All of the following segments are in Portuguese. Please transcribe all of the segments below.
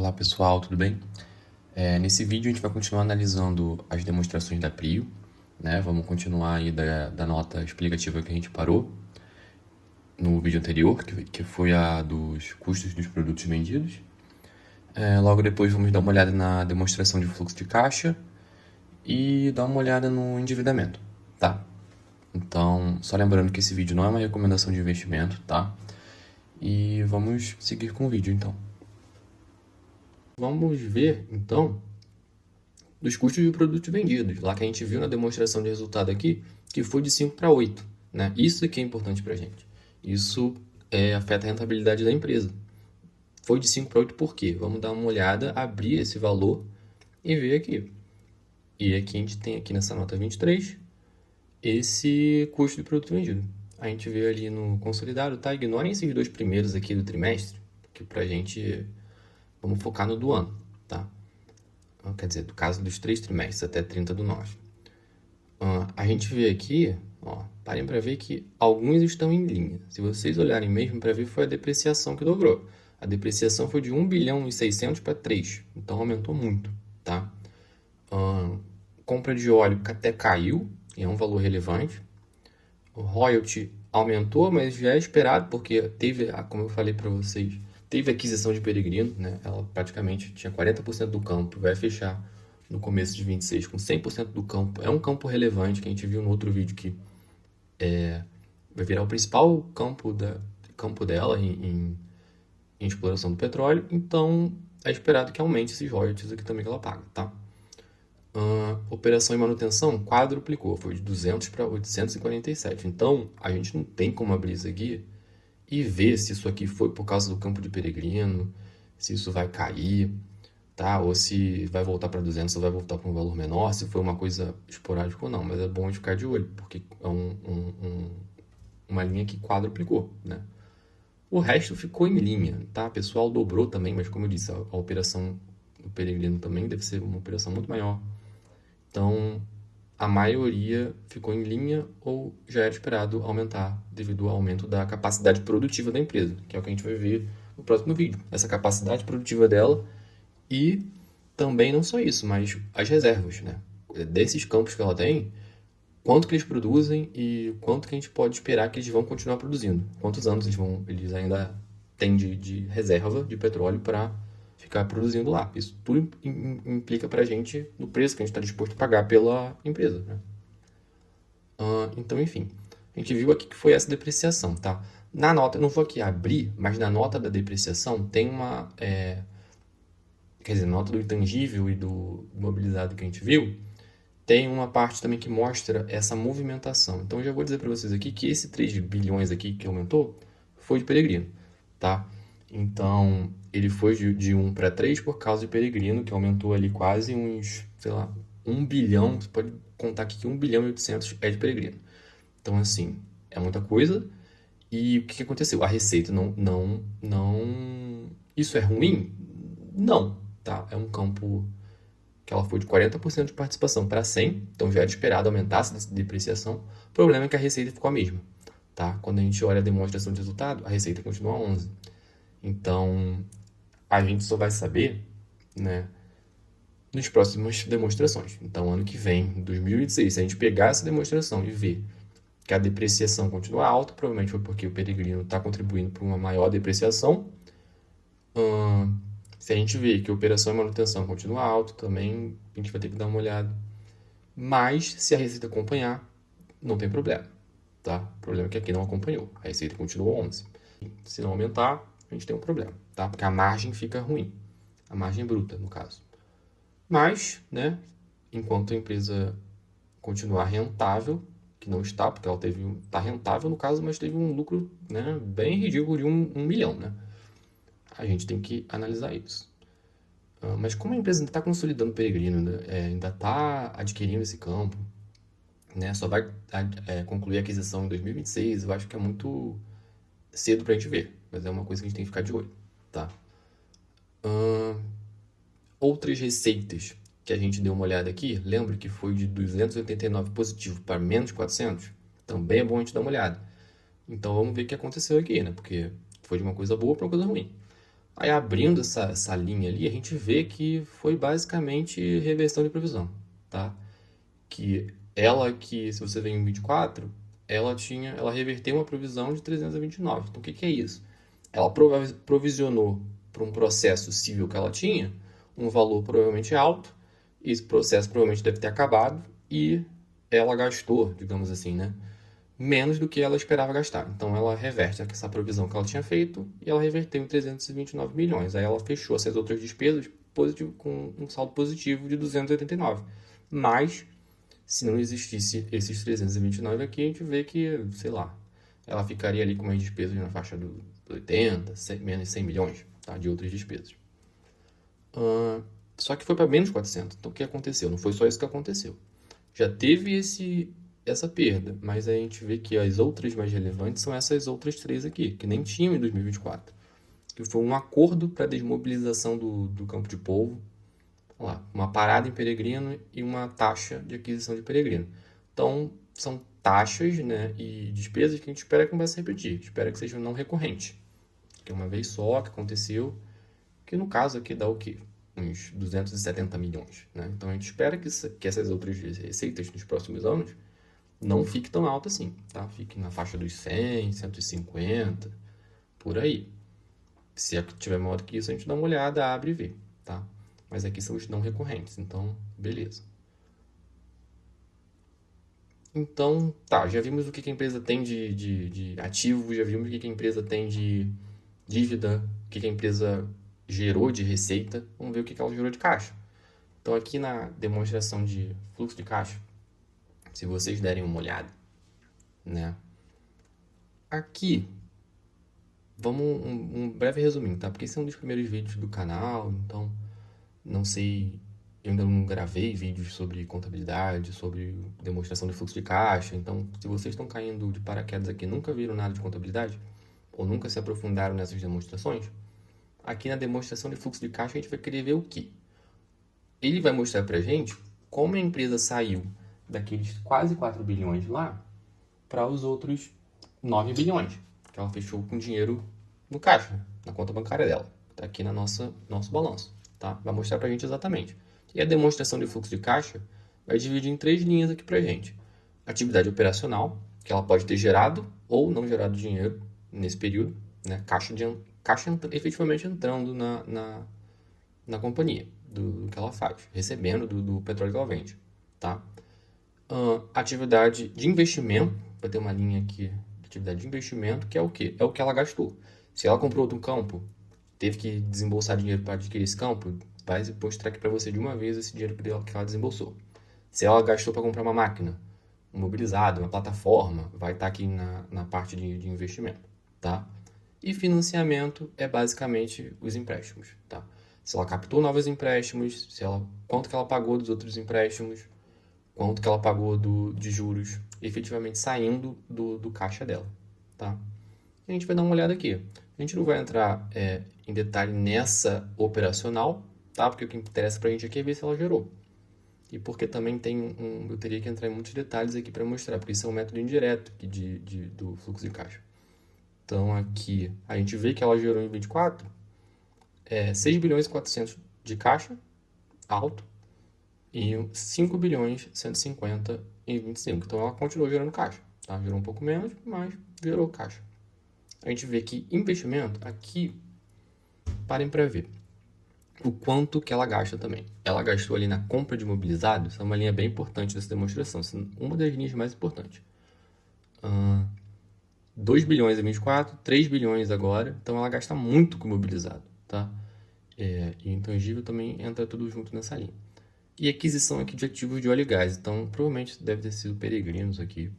Olá pessoal, tudo bem? Nesse vídeo a gente vai continuar analisando as demonstrações da Prio, né? Vamos continuar aí da nota explicativa que a gente parou no vídeo anterior, que foi a dos custos dos produtos vendidos. Logo depois vamos dar uma olhada na demonstração de fluxo de caixa e dar uma olhada no endividamento, tá? Então, só lembrando que esse vídeo não é uma recomendação de investimento, tá? E vamos seguir com o vídeo, então. Vamos ver, então, dos custos de produtos vendidos, lá que a gente viu na demonstração de resultado aqui, que foi de 5 para 8, né? Isso aqui é importante para a gente. Isso afeta a rentabilidade da empresa. Foi de 5 para 8 por quê? Vamos dar uma olhada, abrir esse valor e ver aqui. E aqui a gente tem aqui nessa nota 23, esse custo de produto vendido. A gente vê ali no consolidado, tá? Ignorem esses dois primeiros aqui do trimestre, que pra gente, vamos focar no do ano, tá? Quer dizer, do caso dos 3 trimestres até 30/9. A gente vê aqui, ó, parem para ver que alguns estão em linha. Se vocês olharem mesmo para ver, foi a depreciação que dobrou. A depreciação foi de 1 bilhão e 600 para 3, então aumentou muito, tá? Compra de óleo até caiu, e é um valor relevante. O royalty aumentou, mas já é esperado, porque teve, como eu falei para vocês, teve aquisição de Peregrino, né? Ela praticamente tinha 40% do campo, vai fechar no começo de 26 com 100% do campo. É um campo relevante, que a gente viu no outro vídeo, que vai virar o principal campo dela em exploração do petróleo. Então, é esperado que aumente esses royalties aqui também que ela paga, tá? Operação e manutenção quadruplicou, foi de 200 para 847. Então, a gente não tem como abrir isso aqui e ver se isso aqui foi por causa do campo de Peregrino, se isso vai cair, tá? Ou se vai voltar para 200 ou vai voltar para um valor menor, se foi uma coisa esporádica ou não. Mas é bom a gente ficar de olho, porque é uma linha que quadruplicou, né? O resto ficou em linha, tá? O pessoal dobrou também, mas como eu disse, a operação do Peregrino também deve ser uma operação muito maior. Então, a maioria ficou em linha ou já era esperado aumentar devido ao aumento da capacidade produtiva da empresa, que é o que a gente vai ver no próximo vídeo. Essa capacidade produtiva dela e também não só isso, mas as reservas, né? Desses campos que ela tem, quanto que eles produzem e quanto que a gente pode esperar que eles vão continuar produzindo. Quantos anos eles ainda têm de reserva de petróleo para ficar produzindo lá. Isso tudo implica para a gente no preço que a gente está disposto a pagar pela empresa, né? Então, enfim, a gente viu aqui que foi essa depreciação, tá? Na nota, eu não vou aqui abrir, mas na nota da depreciação tem uma... quer dizer, nota do intangível e do imobilizado que a gente viu, tem uma parte também que mostra essa movimentação. Então, eu já vou dizer para vocês aqui que esse 3 bilhões aqui que aumentou foi de Peregrino, tá? Então, ele foi de 1 para 3 por causa de Peregrino, que aumentou ali quase uns, sei lá, 1 bilhão. Você pode contar aqui que 1 bilhão e 800 é de Peregrino. Então, assim, é muita coisa. E o que aconteceu? A receita não... Isso é ruim? Não, tá? É um campo que ela foi de 40% de participação para 100%, então já era esperado aumentar essa depreciação. O problema é que a receita ficou a mesma, tá? Quando a gente olha a demonstração de resultado, a receita continua 11%. Então, a gente só vai saber, né, nas próximas demonstrações. Então, ano que vem, em 2016, se a gente pegar essa demonstração e ver que a depreciação continua alta, provavelmente foi porque o Peregrino está contribuindo para uma maior depreciação. Se a gente ver que a operação e manutenção continua alta, também a gente vai ter que dar uma olhada. Mas, se a receita acompanhar, não tem problema, tá? O problema é que aqui não acompanhou. A receita continua 11%. Se não aumentar, a gente tem um problema, tá? Porque a margem fica ruim. A margem bruta, no caso. Mas, né, enquanto a empresa continuar rentável, que não está, porque ela está rentável no caso, mas teve um lucro, né, bem ridículo de 1 milhão, né? A gente tem que analisar isso. Mas como a empresa ainda está consolidando o Peregrino, ainda está adquirindo esse campo, né, só vai concluir a aquisição em 2026, eu acho que é muito cedo para a gente ver, mas é uma coisa que a gente tem que ficar de olho, tá? Outras receitas que a gente deu uma olhada aqui, lembra que foi de 289 positivo para menos 400? Também é bom a gente dar uma olhada. Então vamos ver o que aconteceu aqui, né? Porque foi de uma coisa boa para uma coisa ruim. Aí abrindo essa linha ali, a gente vê que foi basicamente reversão de previsão, tá? Que se você vê em 24, ela reverteu uma provisão de 329. Então o que é isso? Ela provisionou para um processo civil que ela tinha um valor provavelmente alto, e esse processo provavelmente deve ter acabado, e ela gastou, digamos assim, né? Menos do que ela esperava gastar. Então ela reverte essa provisão que ela tinha feito e ela reverteu em 329 milhões. Aí ela fechou essas outras despesas com um saldo positivo de 289. Mas, se não existisse esses 329 aqui, a gente vê que, sei lá, ela ficaria ali com umas despesas na faixa dos 80, menos 100 milhões, tá? De outras despesas. Só que foi para menos 400. Então o que aconteceu? Não foi só isso que aconteceu. Já teve essa perda, mas a gente vê que as outras mais relevantes são essas outras três aqui, que nem tinham em 2024. Que foi um acordo para desmobilização do campo de polvo, lá, uma parada em Peregrino e uma taxa de aquisição de Peregrino. Então, são taxas, né, e despesas que a gente espera que não vai se repetir, espera que sejam não recorrentes. Que é uma vez só que aconteceu, que no caso aqui dá o quê? Uns 270 milhões. Né? Então, a gente espera que essas outras receitas nos próximos anos não fique tão alto assim, tá? Fique na faixa dos 100, 150, por aí. Se tiver maior do que isso, a gente dá uma olhada, abre e vê, tá? Mas aqui são os não recorrentes, então, beleza. Então, tá, já vimos o que a empresa tem de ativo, já vimos o que a empresa tem de dívida, o que a empresa gerou de receita, vamos ver o que ela gerou de caixa. Então, aqui na demonstração de fluxo de caixa, se vocês derem uma olhada, né? Aqui, vamos um breve resuminho, tá? Porque esse é um dos primeiros vídeos do canal, então não sei, eu ainda não gravei vídeos sobre contabilidade, sobre demonstração de fluxo de caixa, então se vocês estão caindo de paraquedas aqui e nunca viram nada de contabilidade, ou nunca se aprofundaram nessas demonstrações, aqui na demonstração de fluxo de caixa a gente vai querer ver o quê? Ele vai mostrar pra gente como a empresa saiu daqueles quase 4 bilhões lá para os outros 9 bilhões, que ela fechou com dinheiro no caixa, na conta bancária dela. Está aqui no nosso balanço. Tá? Vai mostrar para a gente exatamente. E a demonstração de fluxo de caixa vai dividir em 3 linhas aqui para a gente. Atividade operacional, que ela pode ter gerado ou não gerado dinheiro nesse período, né? Caixa efetivamente entrando na companhia, do que ela faz, recebendo do petróleo que ela vende. Tá? Atividade de investimento, vai ter uma linha aqui de atividade de investimento, que é o quê? É o que ela gastou. Se ela comprou outro campo, teve que desembolsar dinheiro para adquirir esse campo, vai mostrar aqui para você de uma vez esse dinheiro que ela desembolsou. Se ela gastou para comprar uma máquina, um mobilizado, uma plataforma, vai estar aqui na parte de investimento. Tá? E financiamento é basicamente os empréstimos. Tá? Se ela captou novos empréstimos, quanto que ela pagou dos outros empréstimos, quanto que ela pagou de juros, efetivamente saindo do caixa dela, tá? A gente vai dar uma olhada aqui. A gente não vai entrar em detalhe nessa operacional, tá? Porque o que interessa pra gente aqui é ver se ela gerou. E porque também eu teria que entrar em muitos detalhes aqui para mostrar, porque isso é um método indireto aqui do fluxo de caixa. Então aqui a gente vê que ela gerou em 24 6 bilhões e 400 de caixa, alto, e 5 bilhões 150 em 25. Então ela continuou gerando caixa, tá? Gerou um pouco menos, mas gerou caixa. A gente vê que investimento, aqui, parem para ver o quanto que ela gasta também. Ela gastou ali na compra de imobilizados, essa é uma linha bem importante dessa demonstração, uma das linhas mais importantes. 2 bilhões em 24, 3 bilhões agora, então ela gasta muito com imobilizado, tá? E intangível também entra tudo junto nessa linha. E aquisição aqui de ativos de óleo e gás. Então, provavelmente deve ter sido peregrinos aqui.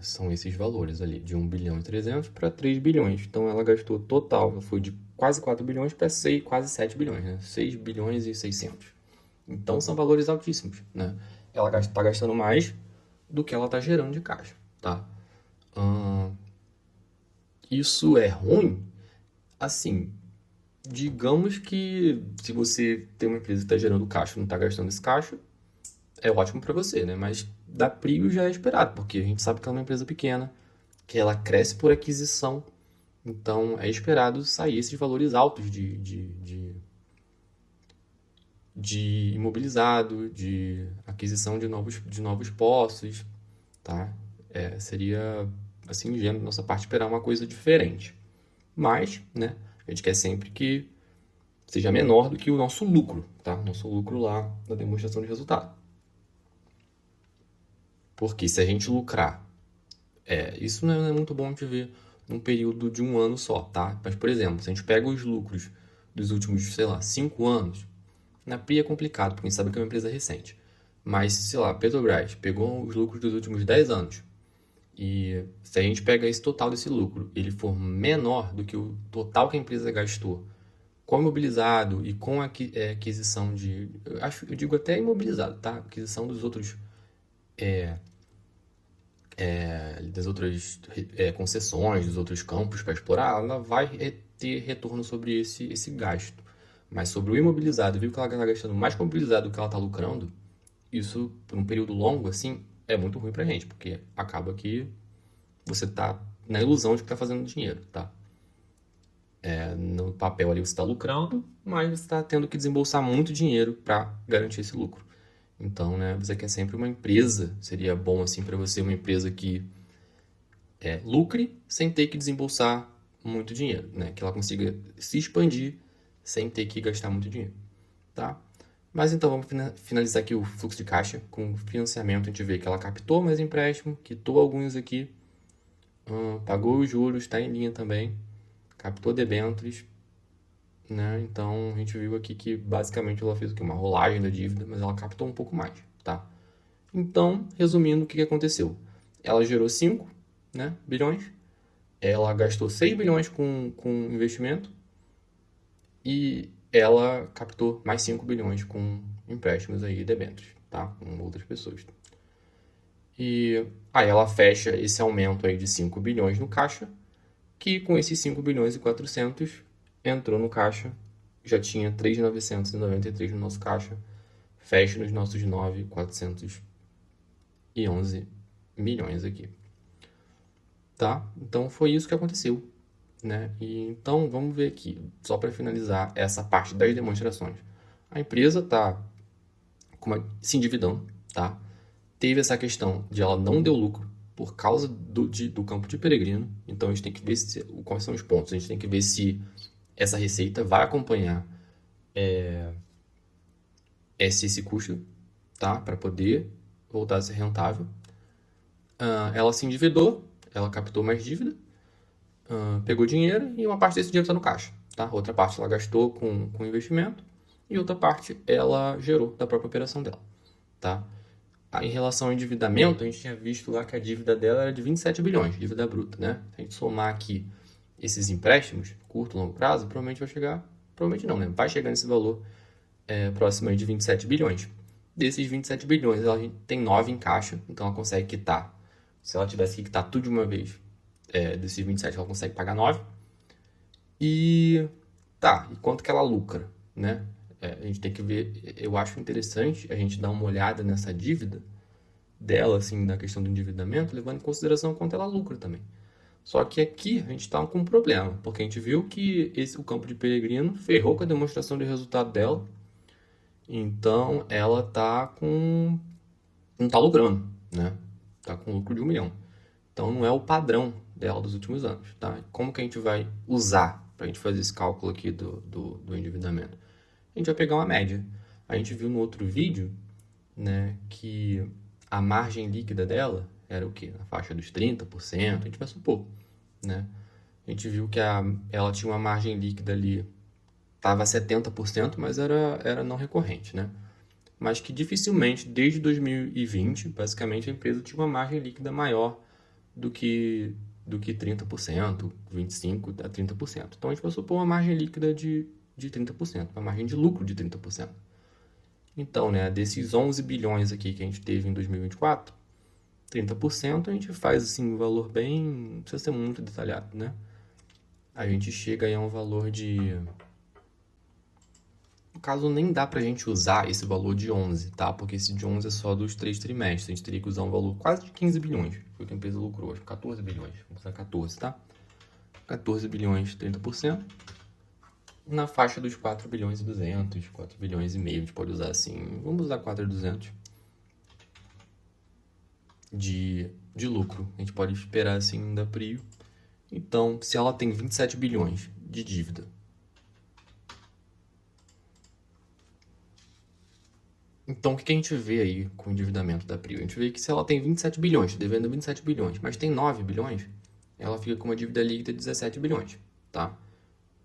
São esses valores ali, de 1 bilhão e 300 para 3 bilhões. Então, ela gastou total, ela foi de quase 4 bilhões para quase 7 bilhões, né? 6 bilhões e 600. Então, são valores altíssimos, né? Ela está gastando mais do que ela está gerando de caixa, tá? Isso é ruim? Assim, digamos que se você tem uma empresa que está gerando caixa e não está gastando esse caixa, é ótimo para você, né? Mas da Prio já é esperado, porque a gente sabe que ela é uma empresa pequena, que ela cresce por aquisição, Então, é esperado sair esses valores altos de imobilizado, de aquisição de novos postos, tá? Seria, assim, ingênuo da nossa parte esperar uma coisa diferente. Mas, né, a gente quer sempre que seja menor do que o nosso lucro, tá? Nosso lucro lá na demonstração de resultado. Porque se a gente lucrar, isso não é muito bom de ver num período de um ano só, tá? Mas, por exemplo, se a gente pega os lucros dos últimos, sei lá, 5 anos, na PRI é complicado, porque a gente sabe que é uma empresa recente. Mas, sei lá, Petrobras pegou os lucros dos últimos 10 anos. E se a gente pega esse total desse lucro, ele for menor do que o total que a empresa gastou com imobilizado e com a aquisição de... Eu digo até imobilizado, tá? Aquisição dos outros... das outras concessões, dos outros campos para explorar, ela vai ter retorno sobre esse gasto. Mas sobre o imobilizado, viu que ela está gastando mais com o imobilizado do que ela está lucrando, isso, por um período longo, assim, é muito ruim para a gente, porque acaba que você está na ilusão de que está fazendo dinheiro, tá? No papel ali você está lucrando, mas você está tendo que desembolsar muito dinheiro para garantir esse lucro. Então, né, você quer sempre uma empresa, seria bom assim para você uma empresa que lucre sem ter que desembolsar muito dinheiro, né? Que ela consiga se expandir sem ter que gastar muito dinheiro, tá? Mas então vamos finalizar aqui o fluxo de caixa com financiamento. A gente vê que ela captou mais empréstimo, quitou alguns aqui, pagou os juros, está em linha também, captou debêntures, né? Então a gente viu aqui que basicamente ela fez o quê? Uma rolagem da dívida, mas ela captou um pouco mais, tá? Então, resumindo, o que aconteceu? Ela gerou 5, né, bilhões, ela gastou 6 bilhões com investimento e ela captou mais 5 bilhões com empréstimos aí, debêntures, tá? Com outras pessoas. E aí ela fecha esse aumento aí de 5 bilhões no caixa, que com esses 5 bilhões e 400 entrou no caixa, já tinha 3.993 no nosso caixa, fecha nos nossos 9.411 milhões aqui. Tá? Então foi isso que aconteceu, né? E então vamos ver aqui, só para finalizar essa parte das demonstrações. A empresa está se endividando, tá? Teve essa questão de ela não deu lucro por causa do campo de Peregrino. Então a gente tem que ver quais são os pontos. A gente tem que ver se essa receita vai acompanhar esse custo, tá? Para poder voltar a ser rentável. Ela se endividou, ela captou mais dívida, pegou dinheiro e uma parte desse dinheiro está no caixa, tá? Outra parte ela gastou com investimento e outra parte ela gerou da própria operação dela, tá? Em relação ao endividamento, a gente tinha visto lá que a dívida dela era de 27 bilhões, dívida bruta, né? Se a gente somar aqui esses empréstimos, curto e longo prazo, provavelmente vai chegar, provavelmente não, né? Vai chegar nesse valor próximo aí de 27 bilhões. Desses 27 bilhões, ela tem 9 em caixa, então ela consegue quitar. Se ela tivesse que quitar tudo de uma vez, desses 27, ela consegue pagar 9. E quanto que ela lucra, né? A gente tem que ver, eu acho interessante a gente dar uma olhada nessa dívida dela, assim, na questão do endividamento, levando em consideração quanto ela lucra também. Só que aqui a gente está com um problema, porque a gente viu que o campo de Peregrino ferrou com a demonstração de resultado dela, então ela não está lucrando, né? Está com lucro de 1 milhão. Então não é o padrão dela dos últimos anos, tá? Como que a gente vai usar para a gente fazer esse cálculo aqui do endividamento? A gente vai pegar uma média. A gente viu no outro vídeo, né, que a margem líquida dela era o quê? Na faixa dos 30%, a gente vai supor, né? A gente viu que ela tinha uma margem líquida ali, estava 70%, mas era não recorrente, né? Mas que dificilmente, desde 2020, basicamente, a empresa tinha uma margem líquida maior do que 30%, 25% a 30%. Então, a gente vai supor uma margem líquida de 30%, uma margem de lucro de 30%. Então, né, desses 11 bilhões aqui que a gente teve em 2024, 30% a gente faz assim, um valor bem... não precisa ser muito detalhado, né? A gente chega aí a um valor de... no caso, nem dá pra gente usar esse valor de 11, tá? Porque esse de 11 é só dos 3 trimestres. A gente teria que usar um valor quase de 15 bilhões. Foi o que a empresa lucrou, acho que 14 bilhões. Vamos usar 14, tá? 14 bilhões, 30%. Na faixa dos 4 bilhões e 200, 4 bilhões e meio, a gente pode usar assim, vamos usar 4.200 de lucro. A gente pode esperar assim da Prio. Então, se ela tem 27 bilhões de dívida, então o que a gente vê aí com o endividamento da Prio? A gente vê que se ela tem 27 bilhões, devendo 27 bilhões, mas tem 9 bilhões, ela fica com uma dívida líquida de 17 bilhões, tá?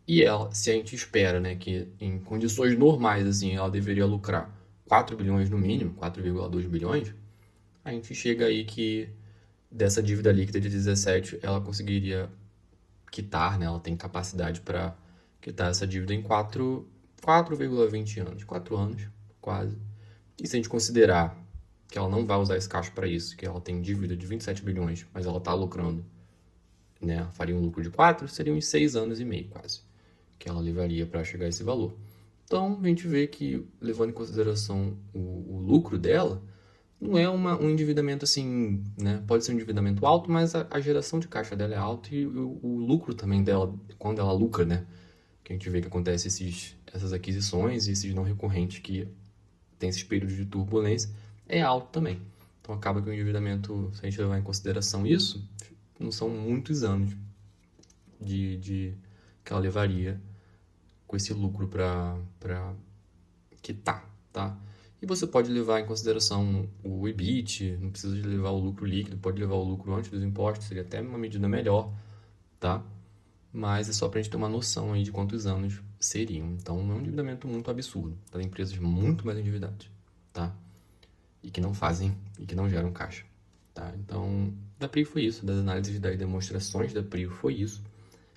E ela, se a gente espera, né, que em condições normais, assim, ela deveria lucrar 4 bilhões no mínimo, 4,2 bilhões, a gente chega aí que dessa dívida líquida de 17, ela conseguiria quitar, né, ela tem capacidade para quitar essa dívida em 4,20 anos, 4 anos, quase. E se a gente considerar que ela não vai usar esse caixa para isso, que ela tem dívida de 27 bilhões, mas ela está lucrando, né, faria um lucro de 4, seriam uns 6 anos e meio quase, que ela levaria para chegar a esse valor. Então, a gente vê que, levando em consideração o lucro dela, não é um endividamento assim, né? Pode ser um endividamento alto, mas a geração de caixa dela é alta e o lucro também dela, quando ela lucra, né? Que a gente vê que acontece essas aquisições e esses não recorrentes que tem esses períodos de turbulência, é alto também. Então, acaba que o endividamento, se a gente levar em consideração isso, não são muitos anos que ela levaria com esse lucro para quitar, tá? E você pode levar em consideração o EBIT, não precisa de levar o lucro líquido, pode levar o lucro antes dos impostos, seria até uma medida melhor, tá? Mas é só para a gente ter uma noção aí de quantos anos seriam. Então, não é um endividamento muito absurdo, tá? Tem empresas muito mais endividadas, tá? E que não fazem, e que não geram caixa, tá? Então, da Prio foi isso, das análises das demonstrações da Prio foi isso,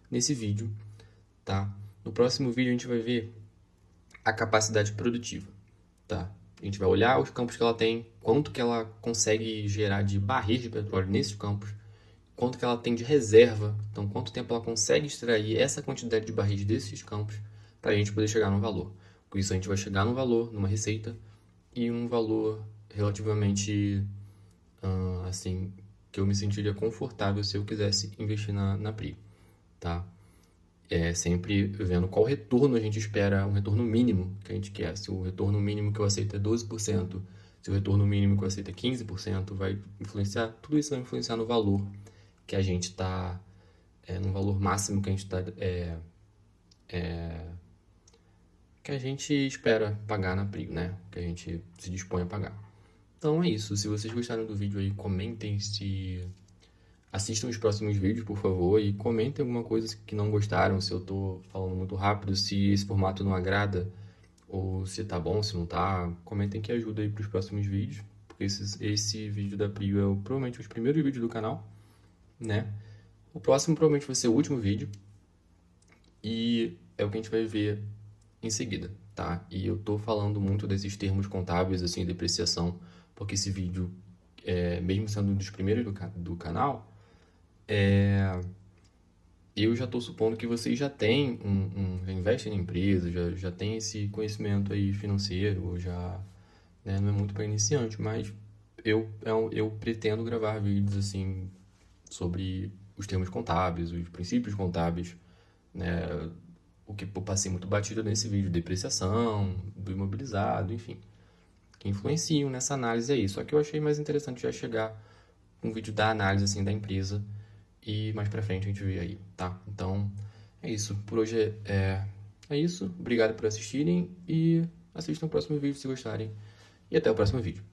nesse vídeo, tá? No próximo vídeo a gente vai ver a capacidade produtiva, tá? A gente vai olhar os campos que ela tem, quanto que ela consegue gerar de barris de petróleo nesses campos, quanto que ela tem de reserva, então quanto tempo ela consegue extrair essa quantidade de barris desses campos para a gente poder chegar num valor. Com isso a gente vai chegar num valor, numa receita e um valor relativamente, assim, que eu me sentiria confortável se eu quisesse investir na Prio, tá? Sempre vendo qual retorno a gente espera, um retorno mínimo que a gente quer. Se o retorno mínimo que eu aceito é 12%, se o retorno mínimo que eu aceito é 15%, vai influenciar, tudo isso vai influenciar no valor que a gente está, no valor máximo que a gente está, que a gente espera pagar na Prio, né? Que a gente se dispõe a pagar. Então é isso. Se vocês gostaram do vídeo aí, comentem se... Assistam os próximos vídeos, por favor, e comentem alguma coisa que não gostaram, se eu tô falando muito rápido, se esse formato não agrada, ou se tá bom, se não tá. Comentem que ajuda aí pros próximos vídeos, porque esse vídeo da Prio é provavelmente os primeiros vídeos do canal, né? O próximo provavelmente vai ser o último vídeo, e é o que a gente vai ver em seguida, tá? E eu tô falando muito desses termos contábeis, assim, depreciação, porque esse vídeo, mesmo sendo um dos primeiros do canal, eu já estou supondo que vocês já têm já investem na empresa, já tem esse conhecimento aí financeiro, já, né, não é muito para iniciante, mas eu pretendo gravar vídeos assim sobre os termos contábeis, os princípios contábeis, né, o que eu passei muito batido nesse vídeo, depreciação, do imobilizado, enfim, que influenciam nessa análise aí. Só que eu achei mais interessante já chegar com um vídeo da análise assim da empresa. E mais pra frente a gente vê aí, tá? Então, é isso. Por hoje é isso. Obrigado por assistirem e assistam o próximo vídeo se gostarem. E até o próximo vídeo.